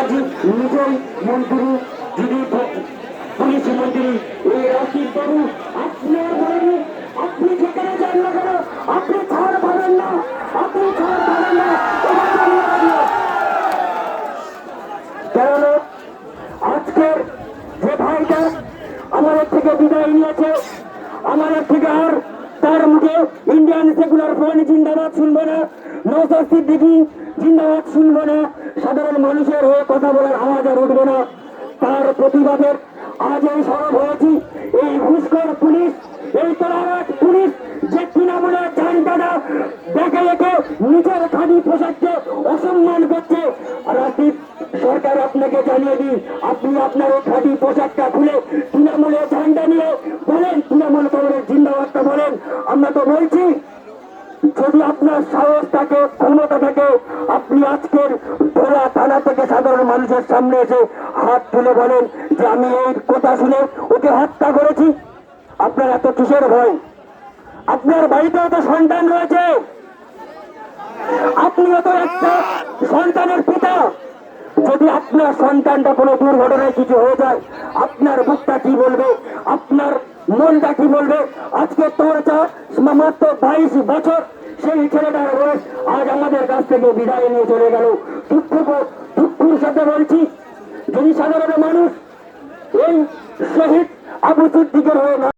আজ নিজেই মন্ত্রী, যিনি পুলিশ মন্ত্রী এই রাশিদ বাবু, আপনার বাড়ি আপনি যেখানে যান না কেন আপনি ছাড় পাবেন না, আপনি ছাড় পাবেন না। কেন আজকের যে ভাইটা আমাদের থেকে বিদায় নিয়েছে, আমাদের থেকে আর তার মুখে ইন্ডিয়ান সেকুলার ফ্রন্ট জিন্দাবাদ শুনবো না, নওশাদ সিদ্দিকী জিন্দাবাদ শুনবো না, সাধারণ মানুষের হয়ে কথা বলার আওয়াজ আর উঠবে না। তার প্রতিবাদের আজ এই সরব হয়েছি। এই ঘুষখোর পুলিশ, এই তোলাবাজ পুলিশ যে তৃণমূলের ঝান্ডাটা দেখে রেখে নিজের খাদি পোশাককে অসম্মান করছে, রাশিদ সরকার আপনাকে জানিয়ে দিই, আপনি আপনার এই খাদি পোশাকটা খুলে তৃণমূলের ঝান্ডা নিয়ে বলেন, তৃণমূল কংগ্রেস জিন্দাবাদটা বলেন। আমরা তো বলছি, যদি আপনার সাহস থাকে, ক্ষমতা থাকে, আপনি আজকের ভোলা থানা থেকে সাধারণ মানুষের সামনে এসে হাত তুলে বলেন যে আমি এই কথা শুনে ওকে হত্যা করেছি। আপনার এত কিসের ভয়? আপনার বাড়িতেও তো সন্তান রয়েছে, আপনিও তো একটা সন্তানের পিতা। যদি আপনার সন্তানটা কোনো দুর্ঘটনায় কিছু হয়ে যায়, আপনার বুকটা কি বলবে, আপনার মনটা কি বলবে? আজকে তোর মাত্র 22 বছর, সেই ছেলেটার বয়স আজ আমাদের কাছ থেকে বিদায় নিয়ে চলে গেল। দুঃখের সাথে বলছি, যদি সাধারণ মানুষ এই শহীদ আবু সিদ্দিকের হয়ে